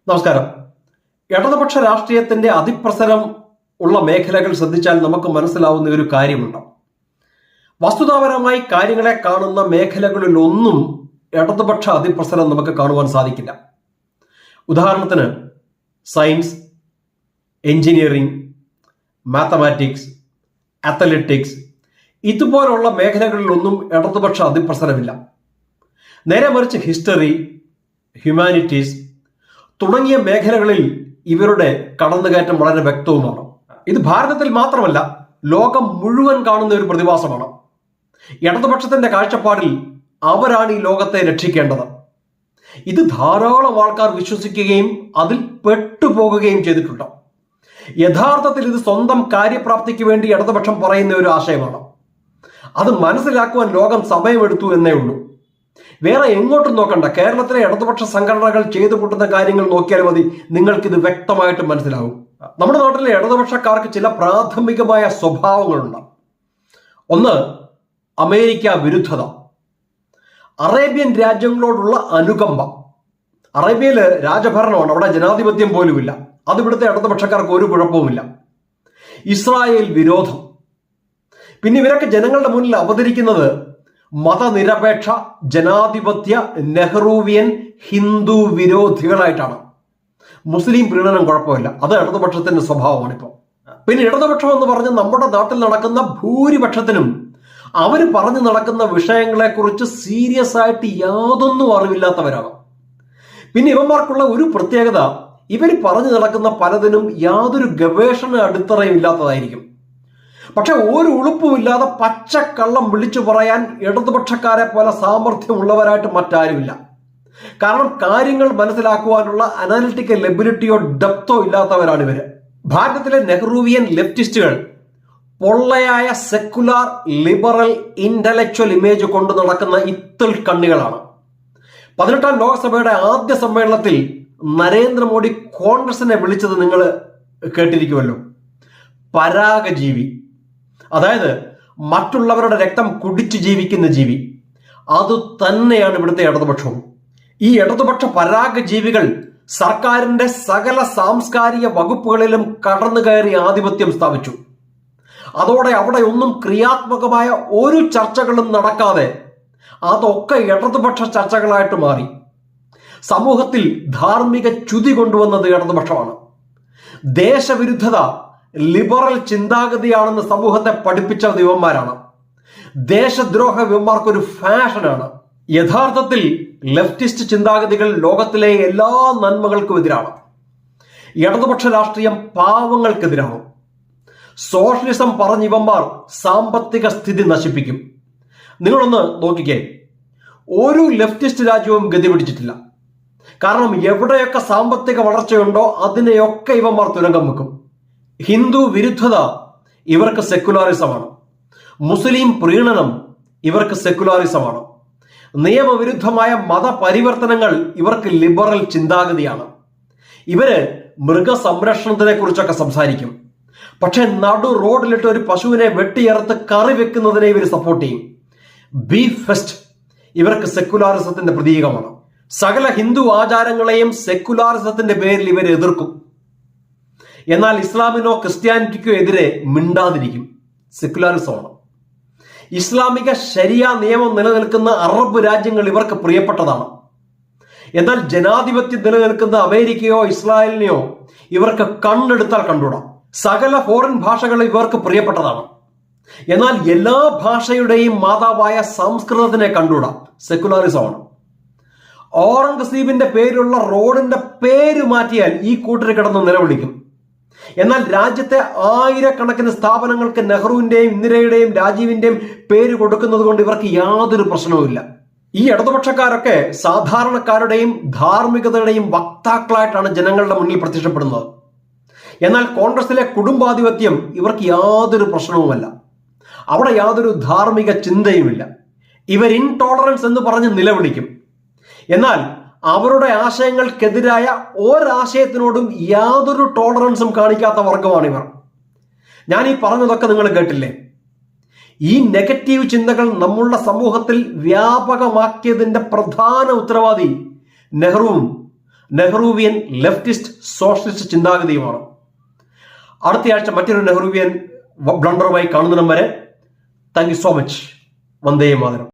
നമസ്കാരം. ഇടതുപക്ഷ രാഷ്ട്രീയത്തിന്റെ അതിപ്രസരം ഉള്ള മേഖലകൾ ശ്രദ്ധിച്ചാൽ നമുക്ക് മനസ്സിലാവുന്ന ഒരു കാര്യമുണ്ട്. വസ്തുതാപരമായി കാര്യങ്ങളെ കാണുന്ന മേഖലകളിലൊന്നും ഇടതുപക്ഷ അതിപ്രസരം നമുക്ക് കാണുവാൻ സാധിക്കില്ല. ഉദാഹരണത്തിന് സയൻസ്, എഞ്ചിനീയറിംഗ്, മാത്തമാറ്റിക്സ്, അത്ലറ്റിക്സ് ഇതുപോലുള്ള മേഖലകളിലൊന്നും ഇടതുപക്ഷ അതിപ്രസരമില്ല. നേരെ മറിച്ച് ഹിസ്റ്ററി, ഹ്യൂമാനിറ്റീസ് തുടങ്ങിയ മേഖലകളിൽ ഇവരുടെ കടന്നുകയറ്റം വളരെ വ്യക്തവുമാണ്. ഇത് ഭാരതത്തിൽ മാത്രമല്ല, ലോകം മുഴുവൻ കാണുന്ന ഒരു പ്രതിഭാസമാണ്. ഇടതുപക്ഷത്തിന്റെ കാഴ്ചപ്പാടിൽ അവരാണ് ഈ ലോകത്തെ രക്ഷിക്കേണ്ടത്. ഇത് ധാരാളം ആൾക്കാർ വിശ്വസിക്കുകയും അതിൽ പെട്ടുപോകുകയും ചെയ്തിട്ടുണ്ട്. യഥാർത്ഥത്തിൽ ഇത് സ്വന്തം കാര്യപ്രാപ്തിക്ക് വേണ്ടി ഇടതുപക്ഷം പറയുന്ന ഒരു ആശയമാണ്. അത് മനസ്സിലാക്കുവാൻ ലോകം സമയമെടുത്തു എന്നേ ഉള്ളൂ. വേറെ എങ്ങോട്ടും നോക്കണ്ട. കേരളത്തിലെ ഇടതുപക്ഷ സംഘടനകൾ ചെയ്തു കൂട്ടുന്ന കാര്യങ്ങൾ നോക്കിയാൽ മതി, നിങ്ങൾക്കിത് വ്യക്തമായിട്ട് മനസ്സിലാവും. നമ്മുടെ നാട്ടിലെ ഇടതുപക്ഷക്കാർക്ക് ചില പ്രാഥമികമായ സ്വഭാവങ്ങളുണ്ട്. ഒന്ന്, അമേരിക്ക വിരുദ്ധത, അറേബ്യൻ രാജ്യങ്ങളോടുള്ള അനുകമ്പ. അറേബ്യയില് രാജഭരണമാണ്, അവിടെ ജനാധിപത്യം പോലുമില്ല. അത് ഇവിടുത്തെ ഇടതുപക്ഷക്കാർക്ക് ഒരു കുഴപ്പവുമില്ല. ഇസ്രായേൽ വിരോധം. പിന്നെ ഇവരൊക്കെ ജനങ്ങളുടെ മുന്നിൽ അവതരിക്കുന്നത് മതനിരപേക്ഷ, ജനാധിപത്യ, നെഹ്റുവിയൻ, ഹിന്ദു വിരോധികളായിട്ടാണ്. മുസ്ലിം പ്രീണനം കുഴപ്പമില്ല, അത് ഇടതുപക്ഷത്തിന്റെ സ്വഭാവമാണിപ്പോൾ. പിന്നെ ഇടതുപക്ഷം എന്ന് പറഞ്ഞ് നമ്മുടെ നാട്ടിൽ നടക്കുന്ന ഭൂരിപക്ഷത്തിനും അവർ പറഞ്ഞു നടക്കുന്ന വിഷയങ്ങളെ കുറിച്ച് സീരിയസ് ആയിട്ട് യാതൊന്നും അറിവില്ലാത്തവരാണ്. പിന്നെ ഇവന്മാർക്കുള്ള ഒരു പ്രത്യേകത, ഇവർ പറഞ്ഞു നടക്കുന്ന പലതിനും യാതൊരു ഗവേഷണ അടിത്തറയും ഇല്ലാത്തതായിരിക്കും. പക്ഷെ ഒരു ഉളുപ്പുമില്ലാതെ പച്ചക്കള്ളം വിളിച്ചു പറയാൻ ഇടതുപക്ഷക്കാരെ പോലെ സാമർഥ്യമുള്ളവരായിട്ട് മറ്റാരുമില്ല. കാരണം കാര്യങ്ങൾ മനസ്സിലാക്കുവാനുള്ള അനാലിറ്റിക്കൽ എബിലിറ്റിയോ ഡെപ്തോ ഇല്ലാത്തവരാണ് ഇവര്. ഭാരതത്തിലെ നെഹ്റുവിയൻ ലെഫ്റ്റിസ്റ്റുകൾ പൊള്ളയായ സെക്കുലാർ ലിബറൽ ഇന്റലക്ച്വൽ ഇമേജ് കൊണ്ട് നടക്കുന്ന ഇത്തിൾ കണ്ണികളാണ്. 18ാം ലോക്സഭയുടെ ആദ്യ സമ്മേളനത്തിൽ നരേന്ദ്രമോദി കോൺഗ്രസിനെ വിളിച്ചത് നിങ്ങൾ കേട്ടിരിക്കുമല്ലോ, പരാഗജീവി. അതായത് മറ്റുള്ളവരുടെ രക്തം കുടിച്ചു ജീവിക്കുന്ന ജീവി. അത് തന്നെയാണ് ഇവിടുത്തെ ഇടതുപക്ഷവും. ഈ ഇടതുപക്ഷ പരാഗജീവികൾ സർക്കാരിന്റെ സകല സാംസ്കാരിക വകുപ്പുകളിലും കടന്നു കയറി ആധിപത്യം സ്ഥാപിച്ചു. അതോടെ അവിടെ ഒന്നും ക്രിയാത്മകമായ ഒരു ചർച്ചകളും നടക്കാതെ അതൊക്കെ ഇടതുപക്ഷ ചർച്ചകളായിട്ട് മാറി. സമൂഹത്തിൽ ധാർമ്മിക ച്യുതി കൊണ്ടുവന്നത് ഇടതുപക്ഷമാണ്. ദേശവിരുദ്ധത ലിബറൽ ചിന്താഗതിയാണെന്ന് സമൂഹത്തെ പഠിപ്പിച്ച ഇവന്മാരാണ്. ദേശദ്രോഹ ഇവന്മാർക്കൊരു ഫാഷനാണ്. യഥാർത്ഥത്തിൽ ലെഫ്റ്റിസ്റ്റ് ചിന്താഗതികൾ ലോകത്തിലെ എല്ലാ നന്മകൾക്കും എതിരാണ്. ഇടതുപക്ഷ രാഷ്ട്രീയം പാവങ്ങൾക്കെതിരാണ്. സോഷ്യലിസം പറഞ്ഞ ഇവന്മാർ സാമ്പത്തിക സ്ഥിതി നശിപ്പിക്കും. നിങ്ങളൊന്ന് നോക്കിക്കേ, ഒരു ലെഫ്റ്റിസ്റ്റ് രാജ്യവും ഗതി പിടിച്ചിട്ടില്ല. കാരണം എവിടെയൊക്കെ സാമ്പത്തിക വളർച്ചയുണ്ടോ അതിനെയൊക്കെ ഇവന്മാർ തുരങ്കം വെക്കും. ഹിന്ദു വിരുദ്ധത ഇവർക്ക് സെക്കുലാറിസമാണ്. മുസ്ലിം പ്രീണനം ഇവർക്ക് സെക്കുലാറിസമാണ്. നിയമവിരുദ്ധമായ മതപരിവർത്തനങ്ങൾ ഇവർക്ക് ലിബറൽ ചിന്താഗതിയാണ്. ഇവര് മൃഗസംരക്ഷണത്തിനെ കുറിച്ചൊക്കെ സംസാരിക്കും. പക്ഷെ നടു റോഡിലിട്ട് ഒരു പശുവിനെ വെട്ടിയറുത്ത് കറി വെക്കുന്നതിനെ ഇവർ സപ്പോർട്ട് ചെയ്യും. ബീഫ് ഫെസ്റ്റ് ഇവർക്ക് സെക്കുലാറിസത്തിന്റെ പ്രതീകമാണ്. സകല ഹിന്ദു ആചാരങ്ങളെയും സെക്കുലാറിസത്തിന്റെ പേരിൽ ഇവർ എതിർക്കും. എന്നാൽ ഇസ്ലാമിനോ ക്രിസ്ത്യാനിറ്റിക്കോ എതിരെ മിണ്ടാതിരിക്കും. സെക്കുലാറിസമാണ്. ഇസ്ലാമിക ശരിയ നിയമം നിലനിൽക്കുന്ന അറബ് രാജ്യങ്ങൾ ഇവർക്ക് പ്രിയപ്പെട്ടതാണ്. എന്നാൽ ജനാധിപത്യം നിലനിൽക്കുന്ന അമേരിക്കയോ ഇസ്രായേലിനെയോ ഇവർക്ക് കണ്ണെടുത്താൽ കണ്ടുകൂടാം. സകല ഫോറിൻ ഭാഷകൾ ഇവർക്ക് പ്രിയപ്പെട്ടതാണ്. എന്നാൽ എല്ലാ ഭാഷയുടെയും മാതാവായ സംസ്കൃതത്തിനെ കണ്ടുകൂടാം. സെക്കുലാറിസമാണ്. ഔറംഗസീബിന്റെ പേരുള്ള റോഡിന്റെ പേര് മാറ്റിയാൽ ഈ കൂട്ടര് കിടന്ന് നിലവിളിക്കും. എന്നാൽ രാജ്യത്തെ ആയിരക്കണക്കിന് സ്ഥാപനങ്ങൾക്ക് നെഹ്റുവിന്റെയും ഇന്ദിരയുടെയും രാജീവിന്റെയും പേര് കൊടുക്കുന്നത് കൊണ്ട് ഇവർക്ക് യാതൊരു പ്രശ്നവുമില്ല. ഈ ഇടതുപക്ഷക്കാരൊക്കെ സാധാരണക്കാരുടെയും ധാർമ്മികതയുടെയും വക്താക്കളായിട്ടാണ് ജനങ്ങളുടെ മുന്നിൽ പ്രത്യക്ഷപ്പെടുന്നത്. എന്നാൽ കോൺഗ്രസിലെ കുടുംബാധിപത്യം ഇവർക്ക് യാതൊരു പ്രശ്നവുമല്ല. അവിടെ യാതൊരു ധാർമ്മിക ചിന്തയുമില്ല. ഇവർ ഇൻടോളറൻസ് എന്ന് പറഞ്ഞ് നിലവിളിക്കും. എന്നാൽ അവരുടെ ആശയങ്ങൾക്കെതിരായ ഒരാശയത്തിനോടും യാതൊരു ടോളറൻസും കാണിക്കാത്ത വർഗമാണിവർ. ഞാൻ ഈ പറഞ്ഞതൊക്കെ നിങ്ങൾ കേട്ടില്ലേ? ഈ നെഗറ്റീവ് ചിന്തകൾ നമ്മളുടെ സമൂഹത്തിൽ വ്യാപകമാക്കിയതിന്റെ പ്രധാന ഉത്തരവാദി നെഹ്റുവും നെഹ്റുവിയൻ ലെഫ്റ്റിസ്റ്റ് സോഷ്യലിസ്റ്റ് ചിന്താഗതിയുമാണ്. അടുത്തയാഴ്ച മറ്റൊരു നെഹ്റുവിയൻ ബ്ലണ്ടറുമായി കാണുന്നതിനും വരെ thank you so much. Vande Mataram.